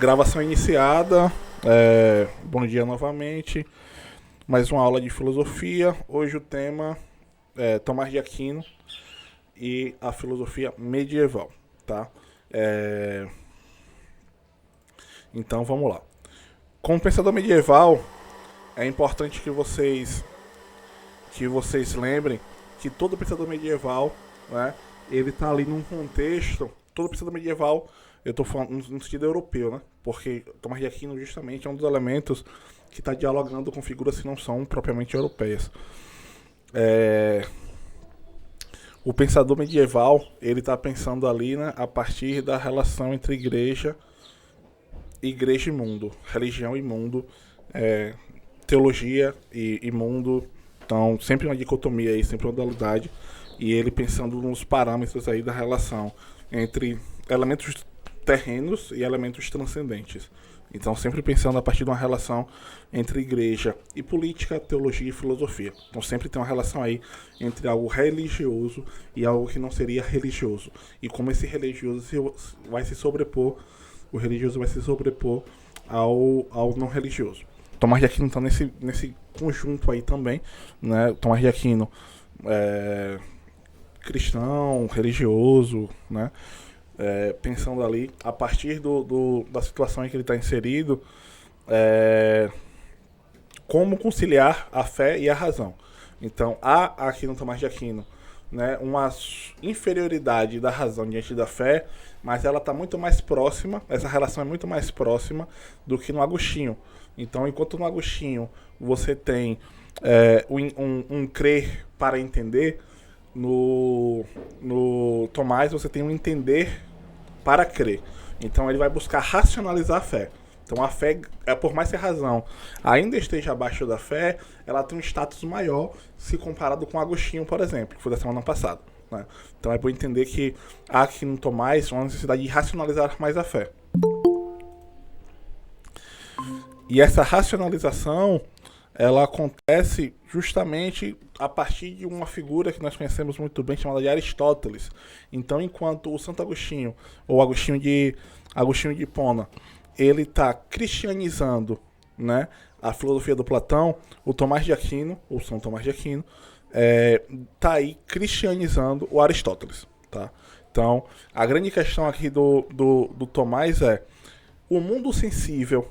Gravação iniciada. Bom dia novamente. Mais uma aula de filosofia. Hoje o tema é Tomás de Aquino e a filosofia medieval, tá? Então vamos lá. Como pensador medieval, é importante que vocês lembrem que todo pensador medieval, né, ele tá ali num contexto. Todo pensador medieval, eu tô falando no sentido europeu, né? Porque Tomás de Aquino justamente é um dos elementos que está dialogando com figuras que não são propriamente europeias. O pensador medieval, ele está pensando ali, né, a partir da relação entre igreja e mundo, religião e mundo, teologia e mundo. Então, sempre uma dicotomia aí, sempre uma dualidade. E ele pensando nos parâmetros aí da relação entre elementos terrenos e elementos transcendentes. Então, sempre pensando a partir de uma relação entre igreja e política, teologia e filosofia. Então, sempre tem uma relação aí entre algo religioso e algo que não seria religioso. E como esse religioso vai se sobrepor, o religioso vai se sobrepor ao não religioso. Tomás de Aquino está nesse conjunto aí também, né? Tomás de Aquino cristão, religioso, né? Pensando ali, a partir da situação em que ele está inserido, como conciliar a fé e a razão. Então, há aqui no Tomás de Aquino, né, uma inferioridade da razão diante da fé, mas ela está muito mais próxima, essa relação é muito mais próxima do que no Agostinho. Então, enquanto no Agostinho você tem um crer para entender, no Tomás você tem um entender para crer. Então ele vai buscar racionalizar a fé. Então a fé, por mais que a razão ainda esteja abaixo da fé, ela tem um status maior se comparado com Agostinho, por exemplo, que foi da semana passada, né? Então é bom entender que há aqui no Tomás uma necessidade de racionalizar mais a fé. E essa racionalização, ela acontece justamente a partir de uma figura que nós conhecemos muito bem, chamada de Aristóteles. Então, enquanto o Santo Agostinho, ou Agostinho de Hipona, ele está cristianizando, né, a filosofia do Platão, o Tomás de Aquino, ou São Tomás de Aquino, está aí cristianizando o Aristóteles. Tá? Então, a grande questão aqui do Tomás é: o mundo sensível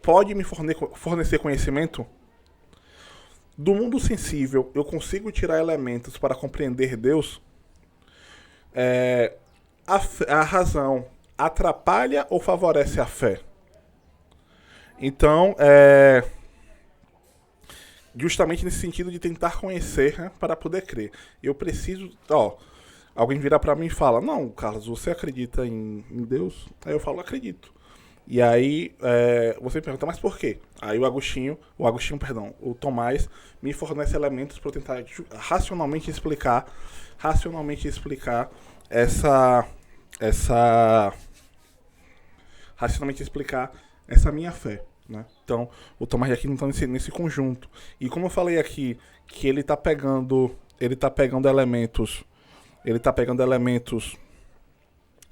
pode me fornecer conhecimento? Do mundo sensível, eu consigo tirar elementos para compreender Deus? A razão atrapalha ou favorece a fé? Então, justamente nesse sentido de tentar conhecer, né, para poder crer. Eu preciso... alguém vira para mim e fala: não, Carlos, você acredita em Deus? Aí eu falo: acredito. E aí você pergunta: mas por quê? Aí o Tomás me fornece elementos para eu tentar racionalmente explicar essa minha fé, né? Então, o Tomás de Aquino está nesse conjunto. E como eu falei aqui, que ele está pegando elementos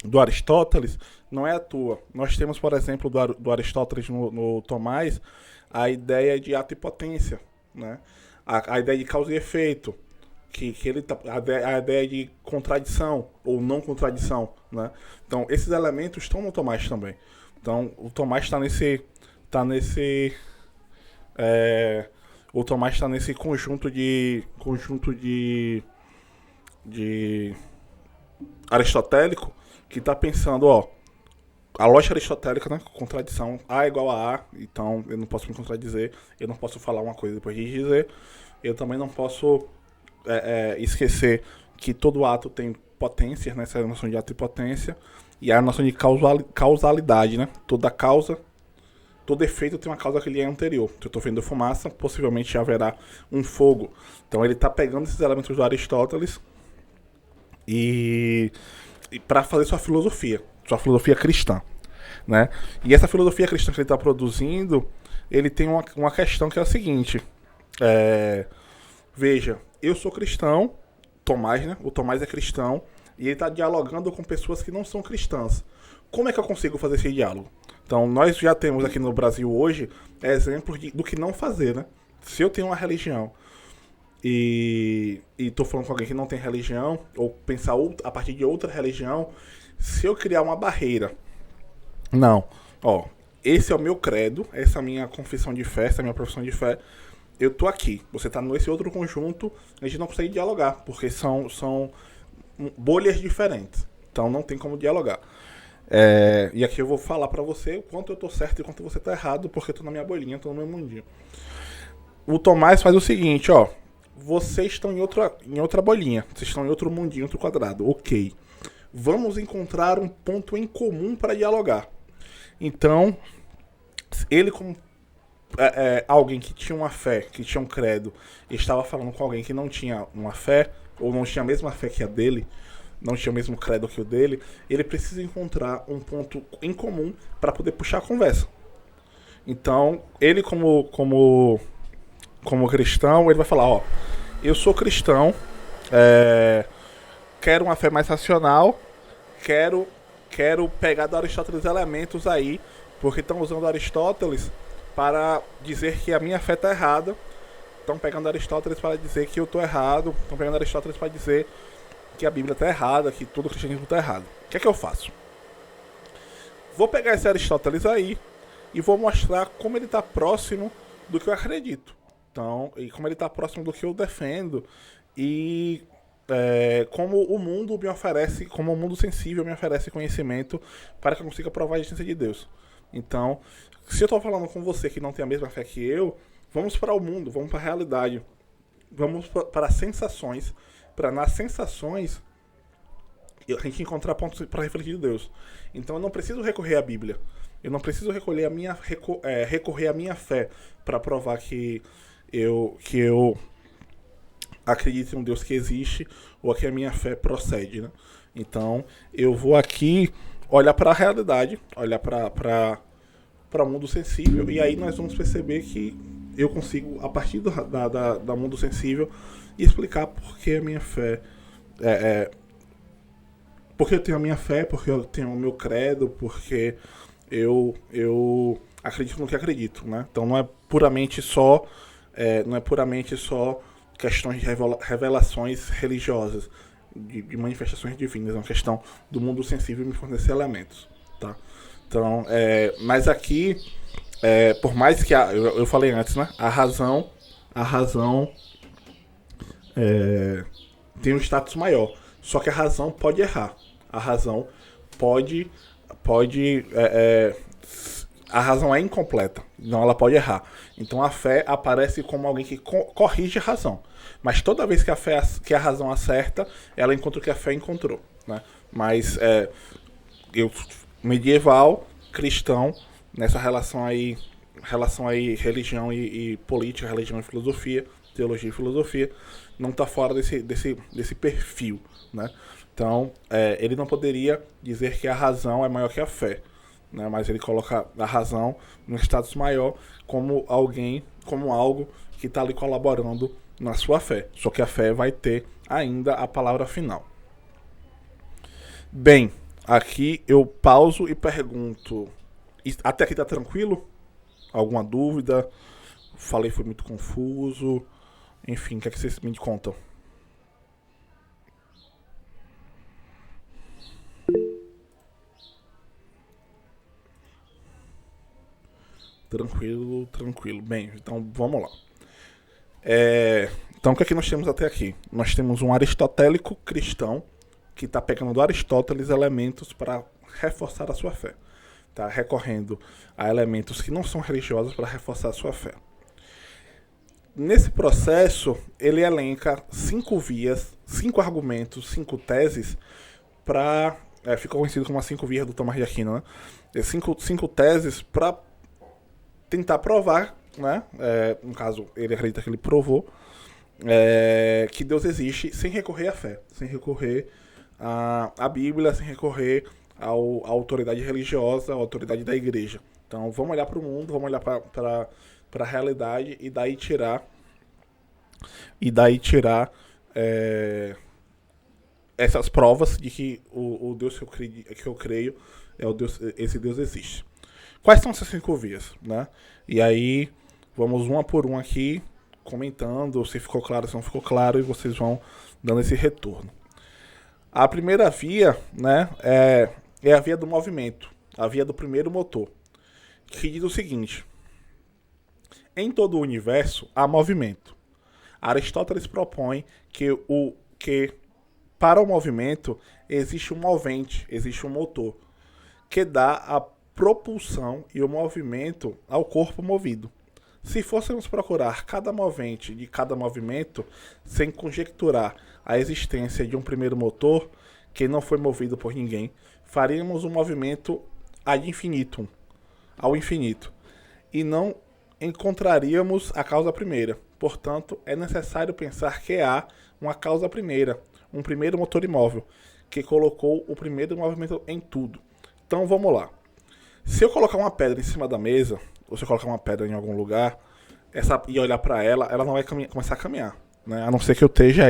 do Aristóteles, não é à toa. Nós temos, por exemplo, do Aristóteles no Tomás, a ideia de ato e potência, né? A ideia de causa e efeito, a ideia de contradição ou não contradição, né? Então, esses elementos estão no Tomás também. Então, o Tomás está nesse conjunto de aristotélico, que está pensando, a lógica aristotélica, né, contradição, A igual a A, então eu não posso me contradizer, eu não posso falar uma coisa depois de dizer, eu também não posso esquecer que todo ato tem potências, né, essa noção de ato e potência, e a noção de causalidade, né, todo efeito tem uma causa que lhe é anterior. Se eu estou vendo fumaça, possivelmente haverá um fogo. Então ele está pegando esses elementos do Aristóteles e para fazer sua filosofia cristã, né? E essa filosofia cristã que ele está produzindo, ele tem uma questão que é a seguinte: veja, eu sou cristão, Tomás, né? O Tomás é cristão e ele está dialogando com pessoas que não são cristãs. Como é que eu consigo fazer esse diálogo? Então, nós já temos aqui no Brasil hoje exemplos do que não fazer, né? Se eu tenho uma religião e tô falando com alguém que não tem religião, ou pensar a partir de outra religião, se eu criar uma barreira, não, ó, esse é o meu credo, essa é a minha confissão de fé, essa é a minha profissão de fé, eu tô aqui, você tá nesse outro conjunto, a gente não consegue dialogar, porque são bolhas diferentes, então não tem como dialogar. E aqui eu vou falar pra você o quanto eu tô certo e o quanto você tá errado, porque eu tô na minha bolinha, tô no meu mundinho. O Tomás faz o seguinte, ó, vocês estão em outra bolinha, vocês estão em outro mundinho, outro quadrado, ok. Vamos encontrar um ponto em comum para dialogar. Então, ele como alguém que tinha uma fé, que tinha um credo, e estava falando com alguém que não tinha uma fé, ou não tinha a mesma fé que a dele, não tinha o mesmo credo que o dele, ele precisa encontrar um ponto em comum para poder puxar a conversa. Então, ele como cristão, ele vai falar, ó, eu sou cristão, quero uma fé mais racional, quero pegar do Aristóteles elementos aí, porque estão usando Aristóteles para dizer que a minha fé está errada, estão pegando Aristóteles para dizer que eu estou errado, estão pegando Aristóteles para dizer que a Bíblia está errada, que todo o cristianismo está errado. O que é que eu faço? Vou pegar esse Aristóteles aí e vou mostrar como ele está próximo do que eu acredito. Então, e como ele está próximo do que eu defendo e como o mundo me oferece, como o mundo sensível me oferece conhecimento para que eu consiga provar a existência de Deus. Então, se eu estou falando com você que não tem a mesma fé que eu, vamos para o mundo, vamos para a realidade, vamos para as sensações, para nas sensações a gente encontrar pontos para refletir de Deus. Então, eu não preciso recorrer à Bíblia, eu não preciso recorrer à minha fé para provar que eu acredito em um Deus que existe ou que a minha fé procede, né? Então, eu vou aqui olhar para a realidade, olhar para o mundo sensível, e aí nós vamos perceber que eu consigo, a partir da mundo sensível, explicar por que a minha fé porque eu tenho a minha fé, porque eu tenho o meu credo, porque eu acredito no que acredito, né? Então não é puramente só questões de revelações religiosas, de manifestações divinas, é uma questão do mundo sensível me fornecer elementos, tá? Então, mas aqui, por mais que eu falei antes, né? A razão tem um status maior, só que a razão pode errar, a razão pode a razão é incompleta, então ela pode errar. Então a fé aparece como alguém que corrige a razão. Mas toda vez que a razão acerta, ela encontra o que a fé encontrou, né? Mas medieval, cristão, nessa relação aí religião e política, religião e filosofia, teologia e filosofia, não está fora desse perfil, né? Então, ele não poderia dizer que a razão é maior que a fé, né? Mas ele coloca a razão num status maior como algo que está ali colaborando na sua fé. Só que a fé vai ter ainda a palavra final. Bem, aqui eu pauso e pergunto, até aqui tá tranquilo? Alguma dúvida? Falei, foi muito confuso? Enfim, o que é que vocês me contam? Tranquilo. Bem, então vamos lá. Então o que é que nós temos até aqui? Nós temos um aristotélico cristão que está pegando do Aristóteles elementos para reforçar a sua fé. Está recorrendo a elementos que não são religiosos para reforçar a sua fé. Nesse processo, ele elenca 5 vias, 5 argumentos, 5 teses para... ficou conhecido como as 5 vias do Tomás de Aquino, né? 5 teses para tentar provar, né? No caso, ele acredita que ele provou que Deus existe sem recorrer à fé, sem recorrer à Bíblia, sem recorrer à autoridade religiosa, à autoridade da igreja. Então vamos olhar para o mundo, vamos olhar para a realidade e daí tirar essas provas de que o Deus que eu creio esse Deus existe. Quais são essas 5 vias, né? E aí, vamos uma por uma aqui, comentando se ficou claro, se não ficou claro, e vocês vão dando esse retorno. A primeira via, né, é a via do movimento, a via do primeiro motor, que diz o seguinte: em todo o universo há movimento. Aristóteles propõe que para o movimento existe um movente, existe um motor, que dá a propulsão e o movimento ao corpo movido. Se fôssemos procurar cada movente de cada movimento, sem conjecturar a existência de um primeiro motor, que não foi movido por ninguém, faríamos um movimento ad infinitum, ao infinito, e não encontraríamos a causa primeira. Portanto, é necessário pensar que há uma causa primeira, um primeiro motor imóvel, que colocou o primeiro movimento em tudo. Então vamos lá. Se eu colocar uma pedra em cima da mesa, ou se eu colocar uma pedra em algum lugar, e olhar para ela, ela não vai começar a caminhar, né? A não ser que eu esteja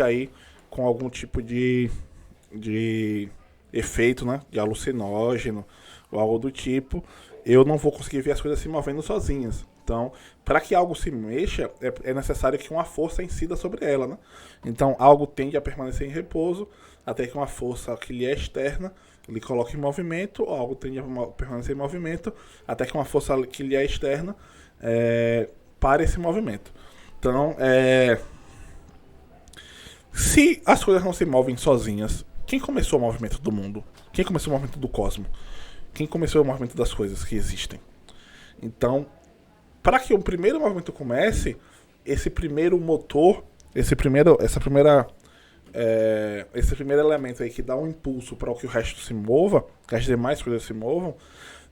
aí com algum tipo de efeito, né? De alucinógeno ou algo do tipo, eu não vou conseguir ver as coisas se movendo sozinhas. Então, para que algo se mexa, é necessário que uma força incida sobre ela, né? Então, algo tende a permanecer em repouso, até que uma força que lhe é externa lhe coloque em movimento, ou algo tende a permanecer em movimento, até que uma força que lhe é externa pare esse movimento. Então, se as coisas não se movem sozinhas, quem começou o movimento do mundo? Quem começou o movimento do cosmos? Quem começou o movimento das coisas que existem? Então, para que o primeiro movimento comece, esse primeiro motor, esse primeiro elemento aí que dá um impulso para que o resto se mova, que as demais coisas se movam,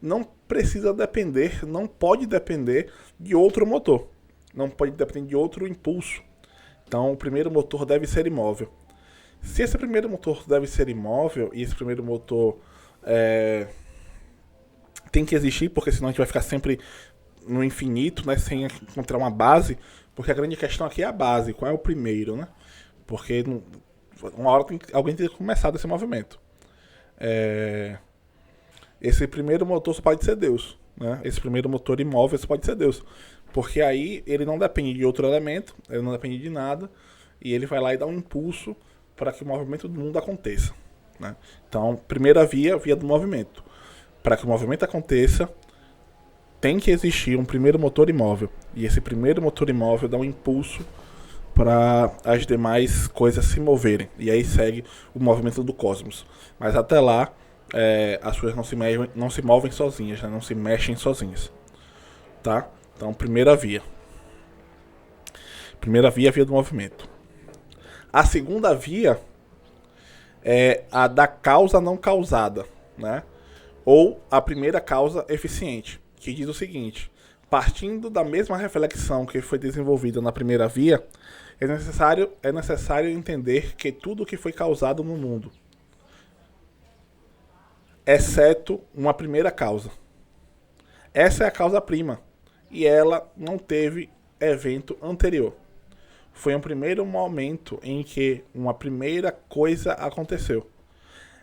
não precisa depender, não pode depender de outro motor, não pode depender de outro impulso. Então, o primeiro motor deve ser imóvel. Se esse primeiro motor deve ser imóvel, e esse primeiro motor tem que existir, porque senão a gente vai ficar sempre no infinito, né, sem encontrar uma base, porque a grande questão aqui é a base, qual é o primeiro, né? Porque uma hora alguém tem que começar desse movimento. Esse primeiro motor só pode ser Deus, né? Esse primeiro motor imóvel só pode ser Deus, porque aí ele não depende de outro elemento, ele não depende de nada, e ele vai lá e dá um impulso para que o movimento do mundo aconteça, né? Então, primeira via do movimento. Para que o movimento aconteça, tem que existir um primeiro motor imóvel. E esse primeiro motor imóvel dá um impulso para as demais coisas se moverem. E aí segue o movimento do cosmos. Mas até lá, as coisas não se movem sozinhas, né? Não se mexem sozinhas. Tá? Então, primeira via. Primeira via, via do movimento. A segunda via é a da causa não causada, né? Ou a primeira causa eficiente, que diz o seguinte: partindo da mesma reflexão que foi desenvolvida na primeira via, é necessário entender que tudo que foi causado no mundo, exceto uma primeira causa. Essa é a causa-prima, e ela não teve evento anterior. Foi um primeiro momento em que uma primeira coisa aconteceu.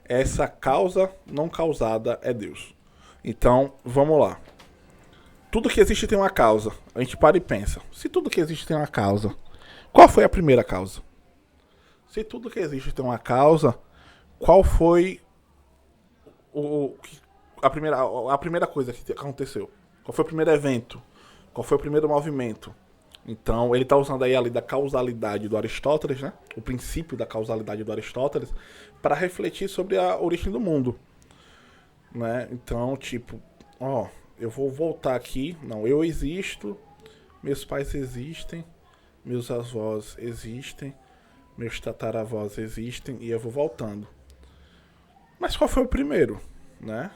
Essa causa não causada é Deus. Então, vamos lá. Tudo que existe tem uma causa. A gente para e pensa. Se tudo que existe tem uma causa, qual foi a primeira causa? Se tudo que existe tem uma causa, qual foi a primeira coisa que aconteceu? Qual foi o primeiro evento? Qual foi o primeiro movimento? Então, ele está usando aí a lei da causalidade do Aristóteles, né? O princípio da causalidade do Aristóteles, para refletir sobre a origem do mundo, né? Então, tipo, eu vou voltar aqui. Não, eu existo, meus pais existem, meus avós existem, meus tataravós existem, e eu vou voltando. Mas qual foi o primeiro, né?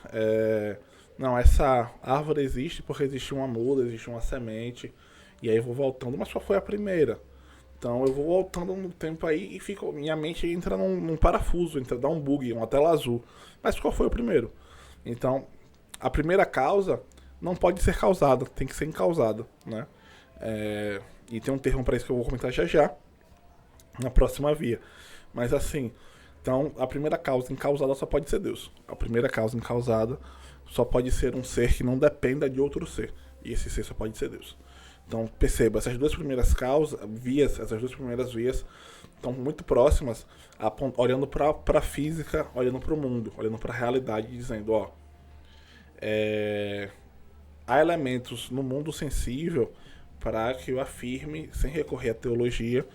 Não, essa árvore existe porque existe uma muda, existe uma semente. E aí eu vou voltando, mas qual foi a primeira? Então eu vou voltando no tempo aí e minha mente entra num parafuso, dá um bug, uma tela azul. Mas qual foi o primeiro? Então, a primeira causa não pode ser causada, tem que ser incausada, né? E tem um termo para isso que eu vou comentar já na próxima via. Mas assim, Então, a primeira causa encausada só pode ser Deus. A primeira causa encausada só pode ser um ser que não dependa de outro ser. E esse ser só pode ser Deus. Então, perceba, essas duas primeiras vias estão muito próximas, olhando para a física, olhando para o mundo, olhando para a realidade, dizendo, há elementos no mundo sensível para que eu afirme, sem recorrer à teologia,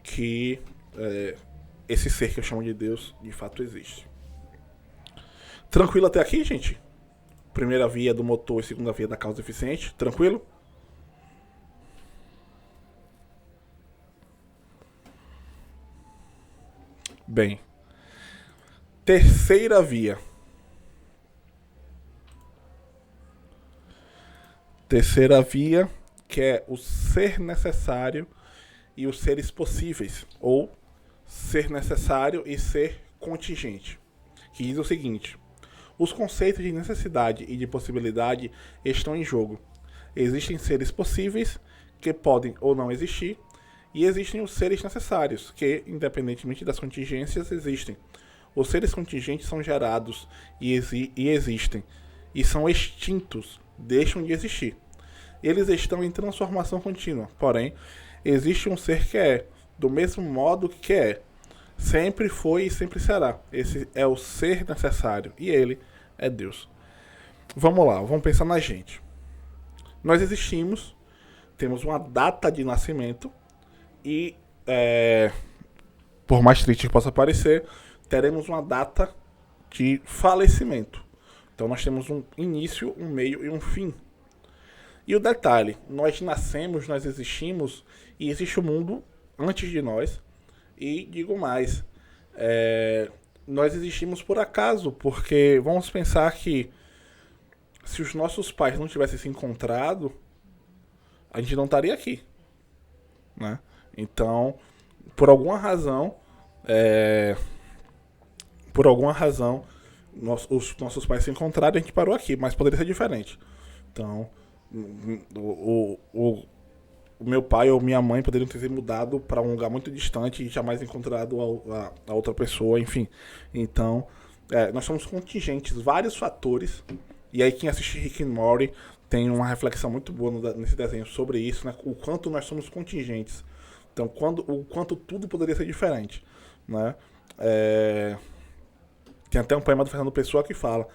que esse ser que eu chamo de Deus, de fato existe. Tranquilo até aqui, gente? Primeira via do motor e segunda via da causa eficiente, tranquilo? Bem, terceira via. Terceira via, que é o ser necessário e os seres possíveis, ou ser necessário e ser contingente, que diz o seguinte: os conceitos de necessidade e de possibilidade estão em jogo. Existem seres possíveis, que podem ou não existir, e existem os seres necessários, que, independentemente das contingências, existem. Os seres contingentes são gerados e existem, e são extintos, deixam de existir. Eles estão em transformação contínua, porém, existe um ser que é, do mesmo modo que é, sempre foi e sempre será. Esse é o ser necessário, e ele é Deus. Vamos lá, vamos pensar na gente. Nós existimos, temos uma data de nascimento, e, por mais triste que possa parecer, teremos uma data de falecimento. Então nós temos um início, um meio e um fim. E o detalhe, nós nascemos, nós existimos, e existe o mundo antes de nós. E digo mais, nós existimos por acaso, porque vamos pensar que se os nossos pais não tivessem se encontrado, a gente não estaria aqui, né? Então, por alguma razão, os nossos pais se encontraram e a gente parou aqui, mas poderia ser diferente. Então, o meu pai ou minha mãe poderiam ter se mudado para um lugar muito distante e jamais encontrado a outra pessoa, enfim. Então, nós somos contingentes, vários fatores. E aí quem assiste Rick and Morty tem uma reflexão muito boa nesse desenho sobre isso, né? O quanto nós somos contingentes. Então, o quanto tudo poderia ser diferente, né? Tem até um poema do Fernando Pessoa que fala: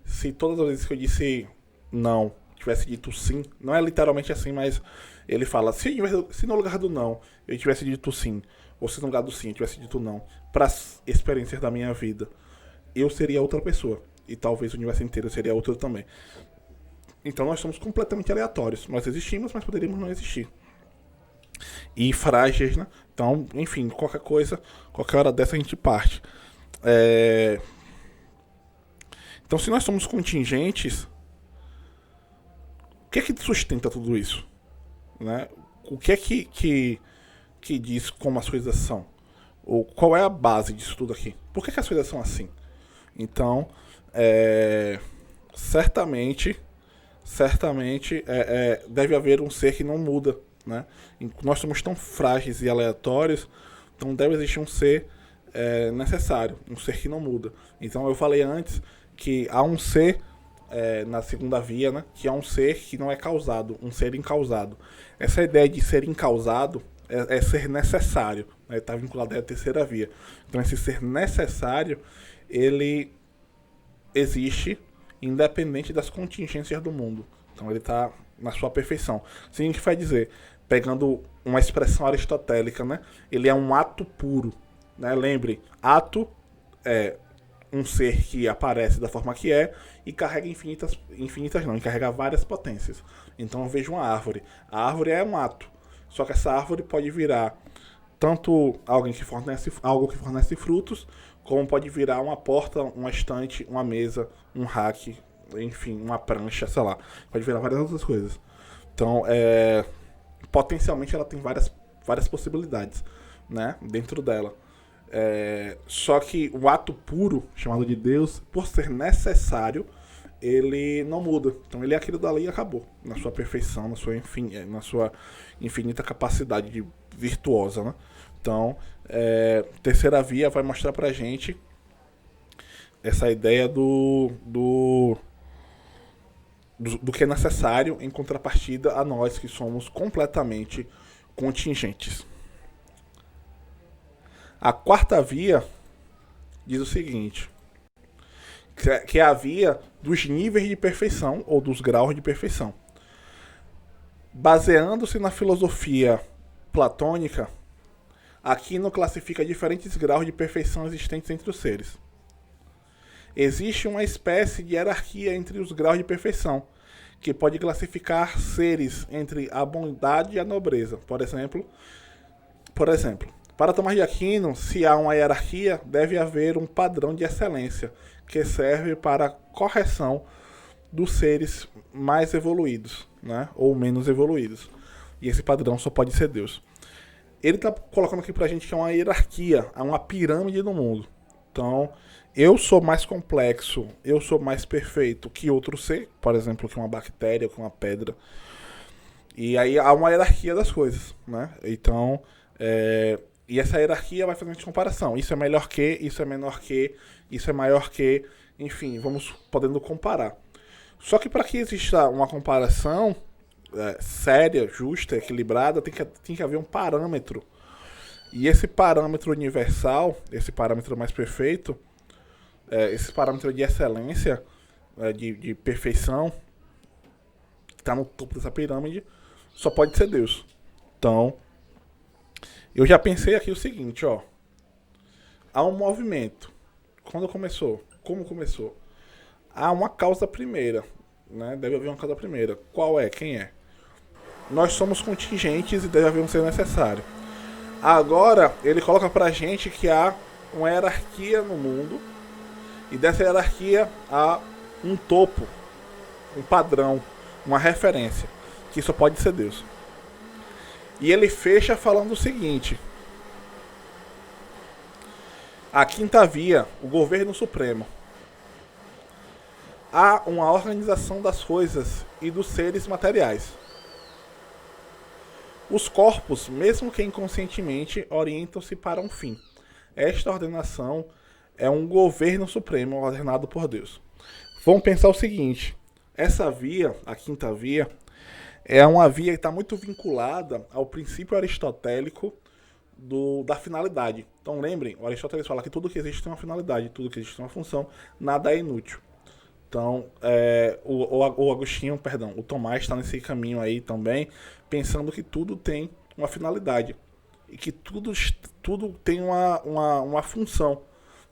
se todas as vezes que eu disse não tivesse dito sim, não é literalmente assim, mas ele fala: se no lugar do não eu tivesse dito sim, ou se no lugar do sim eu tivesse dito não, para as experiências da minha vida, eu seria outra pessoa, e talvez o universo inteiro seria outro também. Então nós somos completamente aleatórios. Nós existimos, mas poderíamos não existir. E frágeis, né? Então, enfim, qualquer coisa, qualquer hora dessa a gente parte. Então, se nós somos contingentes, o que é que sustenta tudo isso? Né? O que é que diz como as coisas são? Ou qual é a base disso tudo aqui? Por que as coisas são assim? Então, certamente deve haver um ser que não muda, né? Nós somos tão frágeis e aleatórios, então deve existir um ser necessário, um ser que não muda. Então eu falei antes que há um ser na segunda via, né, que é um ser que não é causado, um ser incausado. Essa ideia de ser incausado é ser necessário, né, está vinculado à terceira via. Então esse ser necessário, ele existe independente das contingências do mundo. Então ele está na sua perfeição. Sim, que vai dizer, pegando uma expressão aristotélica, né, ele é um ato puro, né? Lembre, ato é um ser que aparece da forma que é e carrega carrega várias potências. Então eu vejo uma árvore. A árvore é um ato, só que essa árvore pode virar tanto algo que fornece frutos, como pode virar uma porta, uma estante, uma mesa, um rack, enfim, uma prancha, sei lá. Pode virar várias outras coisas. Então, potencialmente ela tem várias possibilidades, né, dentro dela. Só que o ato puro, chamado de Deus, por ser necessário, ele não muda. Então ele é aquilo dali e acabou. Na sua perfeição, na sua infinita capacidade virtuosa, né? Então, terceira via vai mostrar pra gente essa ideia do que é necessário em contrapartida a nós que somos completamente contingentes. A quarta via diz o seguinte, que é a via dos níveis de perfeição ou dos graus de perfeição. Baseando-se na filosofia platônica, Aquino classifica diferentes graus de perfeição existentes entre os seres. Existe uma espécie de hierarquia entre os graus de perfeição, que pode classificar seres entre a bondade e a nobreza. Por exemplo, para Tomás de Aquino, se há uma hierarquia, deve haver um padrão de excelência, que serve para a correção dos seres mais evoluídos, né? Ou menos evoluídos. E esse padrão só pode ser Deus. Ele está colocando aqui pra gente que é uma hierarquia, é uma pirâmide no mundo. Então, eu sou mais complexo, eu sou mais perfeito que outro ser, por exemplo, que uma bactéria, que uma pedra. E aí há uma hierarquia das coisas, né? Então, e essa hierarquia vai fazer uma comparação. Isso é melhor que, isso é menor que, isso é maior que, enfim, vamos podendo comparar. Só que para que exista uma comparação séria, justa, equilibrada, tem que haver um parâmetro. E esse parâmetro universal, esse parâmetro mais perfeito, esse parâmetro de excelência, de perfeição, que está no topo dessa pirâmide, só pode ser Deus. Então, eu já pensei aqui o seguinte, ó. Há um movimento. Quando começou? Como começou? Há uma causa primeira, né? Deve haver uma causa primeira. Qual é? Quem é? Nós somos contingentes e deve haver um ser necessário. Agora, ele coloca pra gente que há uma hierarquia no mundo, e dessa hierarquia há um topo, um padrão, uma referência, que só pode ser Deus. E ele fecha falando o seguinte: a quinta via, o governo supremo. Há uma organização das coisas e dos seres materiais. Os corpos, mesmo que inconscientemente, orientam-se para um fim. Esta ordenação é um governo supremo ordenado por Deus. Vamos pensar o seguinte: essa via, a quinta via, é uma via que está muito vinculada ao princípio aristotélico da finalidade. Então lembrem, o Aristóteles fala que tudo que existe tem uma finalidade, tudo que existe tem uma função, nada é inútil. Então, o Agostinho, perdão, o Tomás está nesse caminho aí também, pensando que tudo tem uma finalidade. E que tudo tem uma função.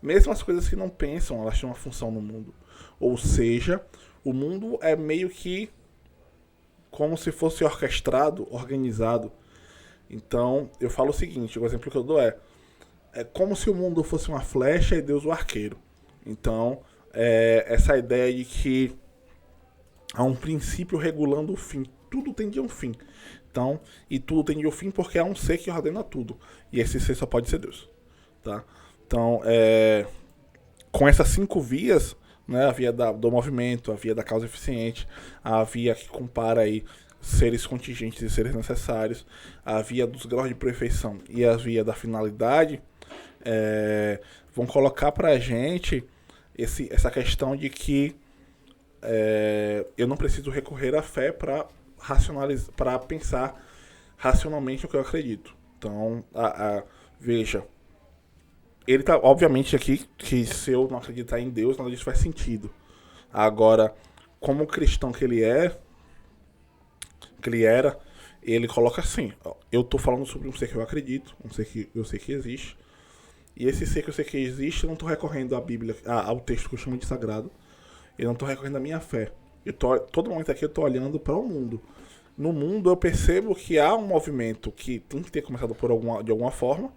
Mesmo as coisas que não pensam, elas têm uma função no mundo. Ou seja, o mundo é meio que como se fosse orquestrado, organizado. Então, eu falo o seguinte, o exemplo que eu dou é como se o mundo fosse uma flecha e Deus o arqueiro. Então, essa ideia de que há um princípio regulando o fim. Tudo tem de um fim. Então, e tudo tem de um fim porque há um ser que ordena tudo. E esse ser só pode ser Deus. Tá? Então, com essas 5 vias, né, a via do movimento, a via da causa eficiente, a via que compara aí seres contingentes e seres necessários, a via dos graus de perfeição e a via da finalidade, vão colocar pra gente essa questão de que eu não preciso recorrer à fé para racionalizar, para pensar racionalmente o que eu acredito. Então, veja, ele tá obviamente aqui que se eu não acreditar em Deus, nada disso faz sentido. Agora, como cristão que ele era, ele coloca assim: eu tô falando sobre um ser que eu acredito, um ser que eu sei que existe. E esse ser que eu sei que existe, eu não tô recorrendo à Bíblia, ao texto que eu chamo de sagrado. Eu não tô recorrendo à minha fé. Todo momento aqui eu tô olhando para o mundo. No mundo eu percebo que há um movimento que tem que ter começado de alguma forma.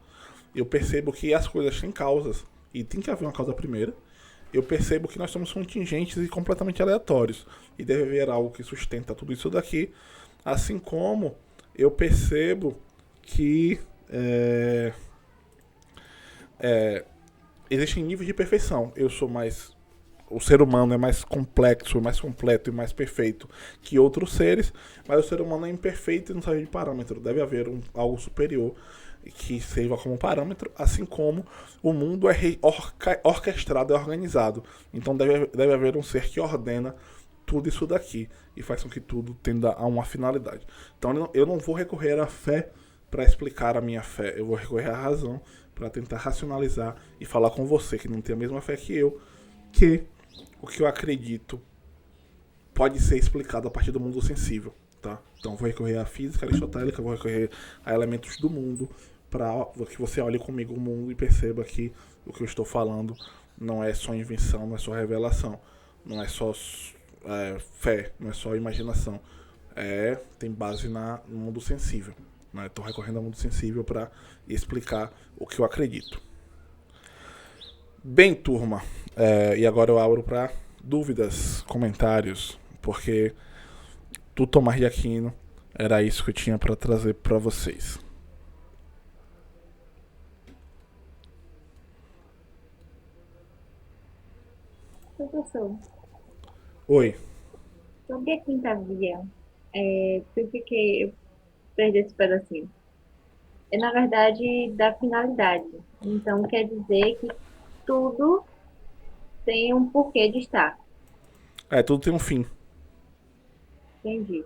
Eu percebo que as coisas têm causas e tem que haver uma causa primeira. Eu percebo que nós somos contingentes e completamente aleatórios e deve haver algo que sustenta tudo isso daqui. Assim como eu percebo que existem níveis de perfeição. Eu sou mais o ser humano é mais complexo, mais completo e mais perfeito que outros seres, mas o ser humano é imperfeito e não serve de parâmetro. Deve haver algo superior que sirva como parâmetro, assim como o mundo é orquestrado, é organizado. Então deve haver um ser que ordena tudo isso daqui e faz com que tudo tenda a uma finalidade. Então eu não vou recorrer à fé para explicar a minha fé, eu vou recorrer à razão para tentar racionalizar e falar com você que não tem a mesma fé que o que eu acredito pode ser explicado a partir do mundo sensível, tá? Então vou recorrer à física aristotélica, vou recorrer a elementos do mundo para que você olhe comigo o mundo e perceba que o que eu estou falando não é só invenção, não é só revelação, não é só fé, não é só imaginação, tem base no mundo sensível. Estou recorrendo ao mundo sensível para explicar o que eu acredito. Bem, turma, e agora eu abro para dúvidas, comentários, porque do Tomás de Aquino era isso que eu tinha para trazer para vocês. Professor, Oi. sobre a quinta via, eu perdi esse pedacinho. É, na verdade, da finalidade. Então, quer dizer que tudo tem um porquê de estar. Tudo tem um fim. Entendi.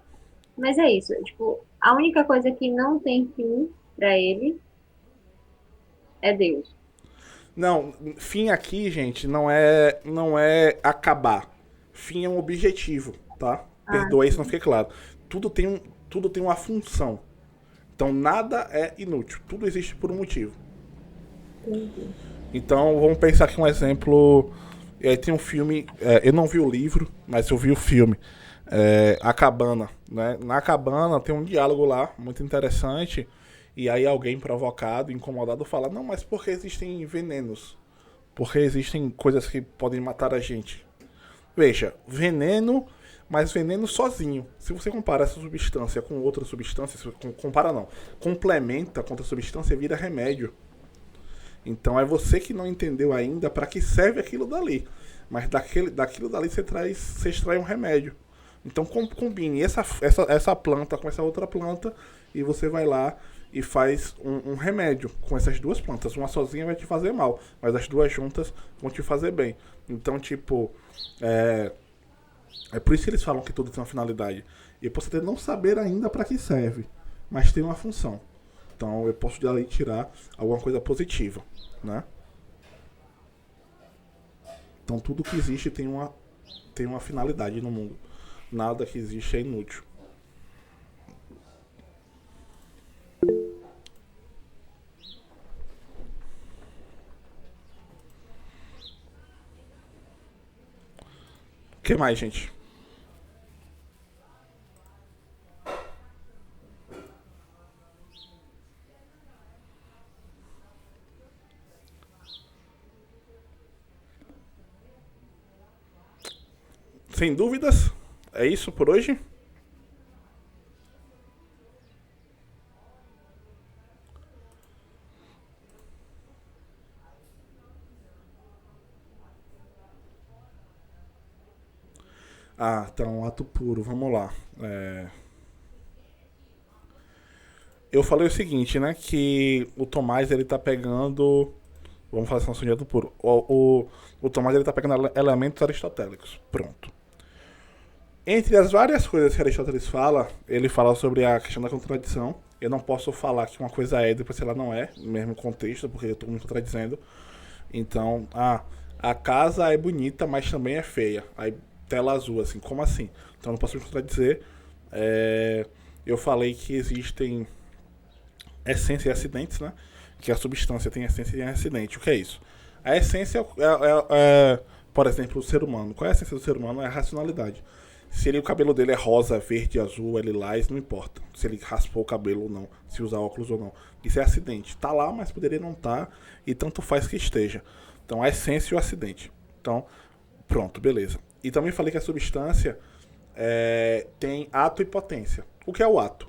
Mas é isso. Tipo, a única coisa que não tem fim para ele é Deus. Não, fim aqui, gente, não é acabar. Fim é um objetivo, tá? Ah, Perdoa aí se não fiquei claro. Tudo tem uma função. Então nada é inútil. Tudo existe por um motivo. entendi. Então vamos pensar aqui um exemplo. Tem um filme, eu não vi o livro, mas eu vi o filme. A Cabana. Né? Na Cabana tem um diálogo lá, muito interessante. E aí alguém provocado, incomodado, fala: Não, mas por que existem venenos? Por que existem coisas que podem matar a gente? Veja, veneno, mas veneno sozinho. Se você compara essa substância com outra substância, compara não, complementa com outra substância, vira remédio. Então é você que não entendeu ainda para que serve aquilo dali. Mas daquilo dali você extrai um remédio. Então combine essa planta com essa outra planta e você vai lá e faz um remédio com essas duas plantas. Uma sozinha vai te fazer mal, mas as duas juntas vão te fazer bem. Então, tipo, é por isso que eles falam que tudo tem uma finalidade. E você não saber ainda para que serve, mas tem uma função. Então eu posso dali tirar alguma coisa positiva, né? Então tudo que existe tem uma finalidade no mundo. Nada que existe é inútil. O que mais, gente? Sem dúvidas, é isso por hoje? Ah, então, ato puro, vamos lá. Eu falei o seguinte, né? Que o Tomás ele tá pegando. Vamos falar assim, de ato puro. O Tomás ele tá pegando elementos aristotélicos. Pronto. Entre as várias coisas que Aristóteles fala, ele fala sobre a questão da contradição. Eu não posso falar que uma coisa é e depois ela não é, no mesmo contexto, porque eu estou me contradizendo. Então, a casa é bonita, mas também é feia. Aí, tela azul, assim, como assim? Então, eu não posso me contradizer. Eu falei que existem essência e acidentes, né? Que a substância tem essência e acidente. O que é isso? A essência por exemplo, o ser humano. Qual é a essência do ser humano? É a racionalidade. Se o cabelo dele é rosa, verde, azul, lilás, não importa. Se ele raspou o cabelo ou não, se usa óculos ou não. Isso é acidente. Tá lá, mas poderia não estar, e tanto faz que esteja. Então, a essência e o acidente. Então, pronto, beleza. E também falei que a substância tem ato e potência. O que é o ato?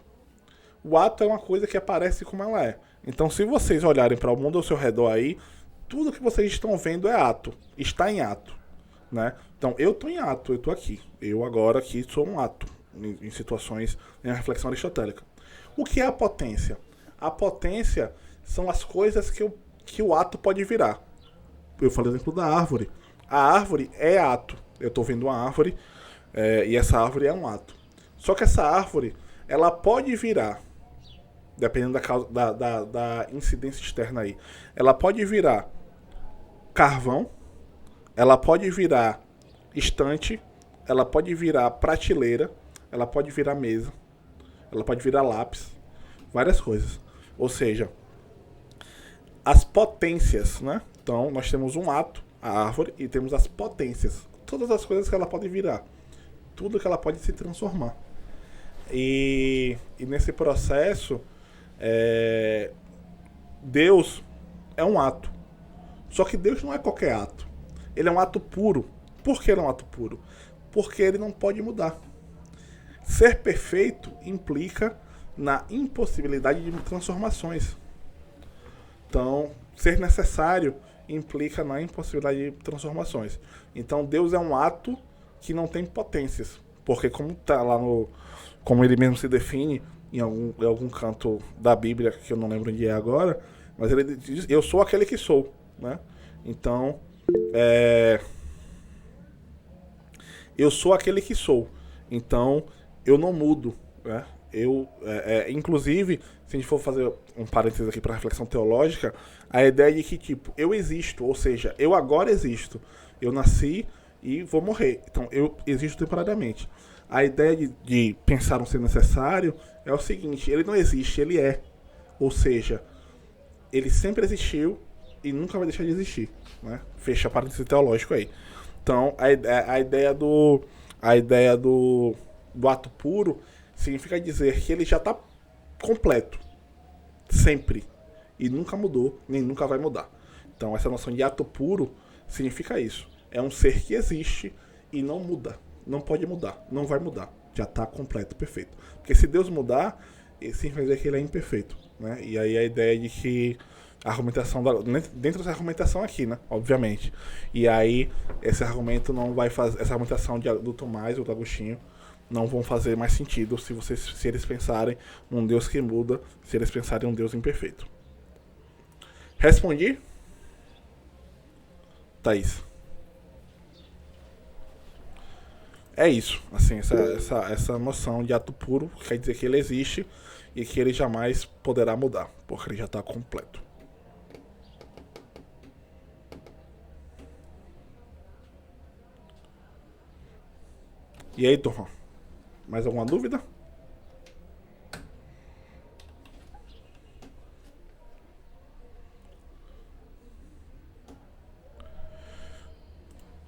O ato é uma coisa que aparece como ela é. Então, se vocês olharem para o mundo ao seu redor aí, tudo que vocês estão vendo é ato. Está em ato. né? Então eu estou em ato, eu estou aqui. Eu agora aqui sou um ato em situações, em reflexão aristotélica. O que é a potência? A potência são as coisas que o ato pode virar. Eu falei o exemplo da árvore. A árvore é ato. Eu estou vendo uma árvore e essa árvore é um ato. Só que essa árvore, ela pode virar, dependendo da incidência externa aí, ela pode virar carvão, ela pode virar estante, ela pode virar prateleira, ela pode virar mesa, ela pode virar lápis, várias coisas. Ou seja, as potências, né? Então, nós temos um ato, a árvore, e temos as potências. Todas as coisas que ela pode virar. Tudo que ela pode se transformar. E nesse processo, Deus é um ato. Só que Deus não é qualquer ato. Ele é um ato puro. Por que ele é um ato puro? Porque ele não pode mudar. Ser perfeito implica na impossibilidade de transformações. Então, ser necessário implica na impossibilidade de transformações. Então, Deus é um ato que não tem potências. Porque como tá lá no... Como ele mesmo se define em algum canto da Bíblia, que eu não lembro onde é agora, mas ele diz, eu sou aquele que sou, né? Então, eu sou aquele que sou. Então, eu não mudo, né? Inclusive, se a gente for fazer um parênteses aqui para reflexão teológica, a ideia de que, tipo, eu existo, ou seja, eu agora existo. Eu nasci e vou morrer. Então, eu existo temporariamente. A ideia de pensar um ser necessário é o seguinte, ele não existe, ele é. Ou seja, ele sempre existiu e nunca vai deixar de existir, né? Fecha parênteses teológico aí. Então, a ideia do ato puro significa dizer que ele já está completo, sempre, e nunca mudou, nem nunca vai mudar. Então, essa noção de ato puro significa isso. É um ser que existe e não muda, não pode mudar, não vai mudar, já está completo, perfeito. Porque se Deus mudar, ele significa dizer que ele é imperfeito, né? E aí a ideia de que a argumentação dentro dessa argumentação aqui, né? Obviamente. E aí esse argumento não vai fazer, essa argumentação do Tomás ou do Agostinho não vão fazer mais sentido se eles pensarem num Deus que muda, se eles pensarem em um Deus imperfeito. Respondi? Thaís. É isso, assim, essa noção de ato puro quer dizer que ele existe e que ele jamais poderá mudar, porque ele já está completo. E aí, turma? Mais alguma dúvida?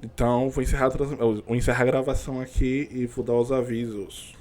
Então, vou encerrar a gravação aqui e vou dar os avisos.